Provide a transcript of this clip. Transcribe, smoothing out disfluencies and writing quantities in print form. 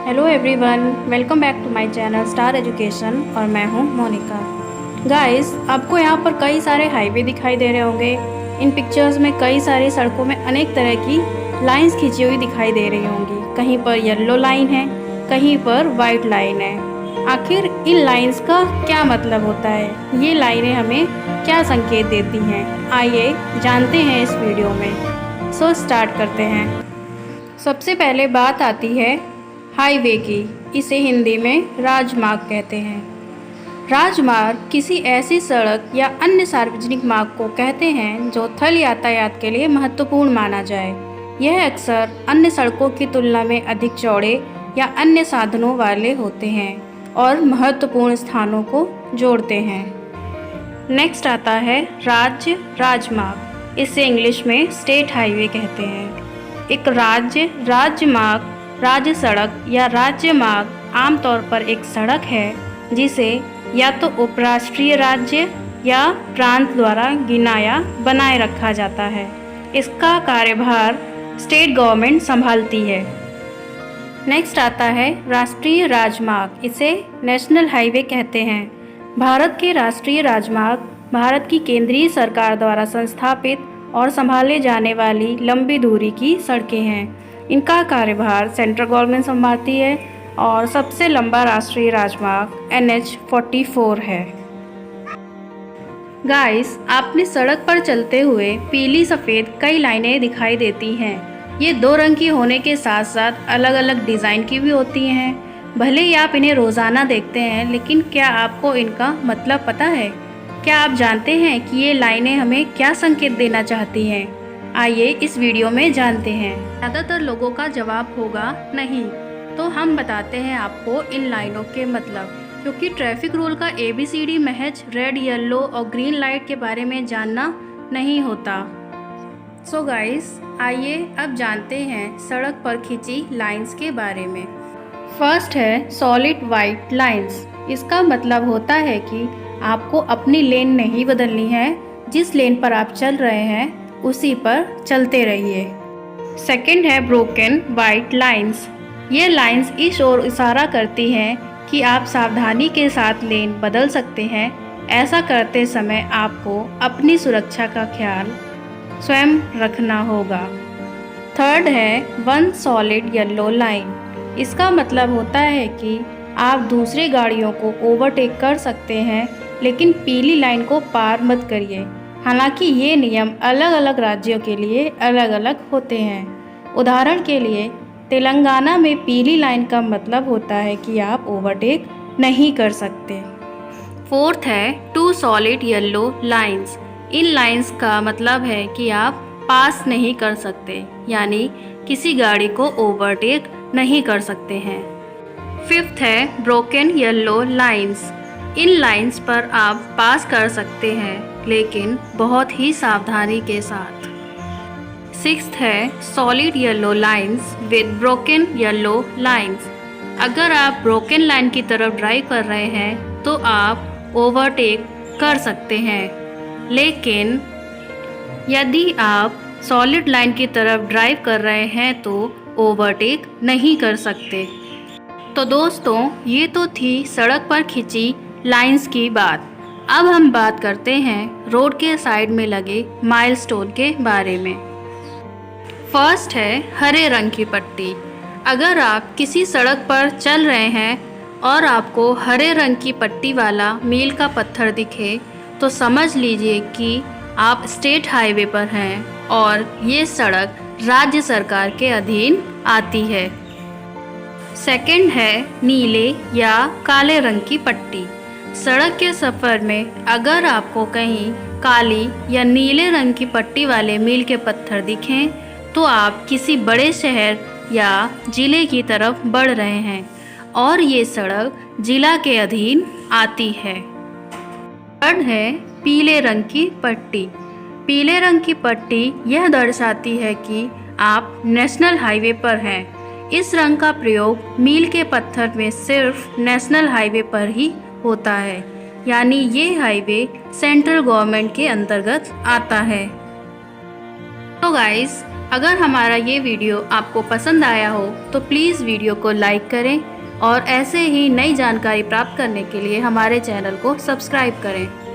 Hello everyone, welcome back to my channel Star Education और मैं हूं मोनिका। गाइस, आपको यहां पर कई सारे हाईवे दिखाई दे रहे होंगे। इन पिक्चर्स में कई सारी सड़कों में अनेक तरह की लाइंस खींची हुई दिखाई दे रही होंगी। कहीं पर येलो लाइन है, कहीं पर वाइट लाइन है। आखिर इन लाइंस का क्या मतलब होता है? ये लाइनें हमें क्या संकेत देती हैं? आइए जानते हैं इस वीडियो में। सो स्टार्ट करते हैं। सबसे पहले बात आती है हाईवे की। इसे हिंदी में राजमार्ग कहते हैं। राजमार्ग किसी ऐसी सड़क या अन्य सार्वजनिक मार्ग को कहते हैं जो थल यातायात के लिए महत्वपूर्ण माना जाए। यह अक्सर अन्य सड़कों की तुलना में अधिक चौड़े या अन्य साधनों वाले होते हैं और महत्वपूर्ण स्थानों को जोड़ते हैं। नेक्स्ट आता है राज्य राजमार्ग। इसे इंग्लिश में स्टेट हाईवे कहते हैं। एक राजमार्ग राज्य सड़क या राज्य मार्ग आमतौर पर एक सड़क है जिसे या तो उपराष्ट्रीय राज्य या प्रांत द्वारा गिना या बनाए रखा जाता है। इसका कार्यभार स्टेट गवर्नमेंट संभालती है। नेक्स्ट आता है राष्ट्रीय राजमार्ग। इसे नेशनल हाईवे कहते हैं। भारत के राष्ट्रीय राजमार्ग भारत की केंद्रीय सरकार द्वारा संस्थापित और संभाले जाने वाली लंबी दूरी की सड़कें हैं। इनका कार्यभार सेंट्रल गवर्नमेंट संभालती है और सबसे लंबा राष्ट्रीय राजमार्ग NH-44 है। गाइस, आपने सड़क पर चलते हुए पीली सफ़ेद कई लाइनें दिखाई देती हैं। ये दो रंग की होने के साथ साथ अलग अलग डिज़ाइन की भी होती हैं। भले ही आप इन्हें रोज़ाना देखते हैं, लेकिन क्या आपको इनका मतलब पता है? क्या आप जानते हैं कि ये लाइनें हमें क्या संकेत देना चाहती हैं? आइए इस वीडियो में जानते हैं। ज़्यादातर लोगों का जवाब होगा नहीं, तो हम बताते हैं आपको इन लाइनों के मतलब। क्योंकि ट्रैफिक रूल का ABCD महज रेड, येलो और ग्रीन लाइट के बारे में जानना नहीं होता। सो गाइस, आइए अब जानते हैं सड़क पर खींची लाइंस के बारे में। फर्स्ट है सॉलिड वाइट लाइंस। इसका मतलब होता है कि आपको अपनी लेन नहीं बदलनी है। जिस लेन पर आप चल रहे हैं उसी पर चलते रहिए। सेकंड है ब्रोकन वाइट लाइंस। ये लाइंस इस ओर इशारा करती हैं कि आप सावधानी के साथ लेन बदल सकते हैं। ऐसा करते समय आपको अपनी सुरक्षा का ख्याल स्वयं रखना होगा। थर्ड है वन सॉलिड येलो लाइन। इसका मतलब होता है कि आप दूसरी गाड़ियों को ओवरटेक कर सकते हैं, लेकिन पीली लाइन को पार मत करिए। हालांकि ये नियम अलग अलग राज्यों के लिए अलग अलग होते हैं। उदाहरण के लिए तेलंगाना में पीली लाइन का मतलब होता है कि आप ओवरटेक नहीं कर सकते। फोर्थ है टू सॉलिड येलो लाइंस। इन लाइंस का मतलब है कि आप पास नहीं कर सकते, यानी किसी गाड़ी को ओवरटेक नहीं कर सकते हैं। फिफ्थ है ब्रोकन येलो लाइंस। इन लाइंस पर आप पास कर सकते हैं, लेकिन बहुत ही सावधानी के साथ। सिक्स्थ है solid yellow lines with broken yellow lines. अगर आप ब्रोकन लाइन की तरफ ड्राइव कर रहे हैं तो आप ओवरटेक कर सकते हैं, लेकिन यदि आप सॉलिड लाइन की तरफ ड्राइव कर रहे हैं तो ओवरटेक नहीं कर सकते। तो दोस्तों, ये तो थी सड़क पर खींची लाइंस की बात। अब हम बात करते हैं रोड के साइड में लगे माइलस्टोन के बारे में। फर्स्ट है हरे रंग की पट्टी। अगर आप किसी सड़क पर चल रहे हैं और आपको हरे रंग की पट्टी वाला मील का पत्थर दिखे तो समझ लीजिए कि आप स्टेट हाईवे पर हैं और ये सड़क राज्य सरकार के अधीन आती है। सेकंड है नीले या काले रंग की पट्टी। सड़क के सफ़र में अगर आपको कहीं काली या नीले रंग की पट्टी वाले मील के पत्थर दिखें तो आप किसी बड़े शहर या ज़िले की तरफ बढ़ रहे हैं और ये सड़क ज़िला के अधीन आती है। थर्ड है पीले रंग की पट्टी। पीले रंग की पट्टी यह दर्शाती है कि आप नेशनल हाईवे पर हैं। इस रंग का प्रयोग मील के पत्थर में सिर्फ नेशनल हाईवे पर ही होता है, यानी ये हाईवे सेंट्रल गवर्नमेंट के अंतर्गत आता है। तो गाइस, अगर हमारा ये वीडियो आपको पसंद आया हो तो प्लीज़ वीडियो को लाइक करें और ऐसे ही नई जानकारी प्राप्त करने के लिए हमारे चैनल को सब्सक्राइब करें।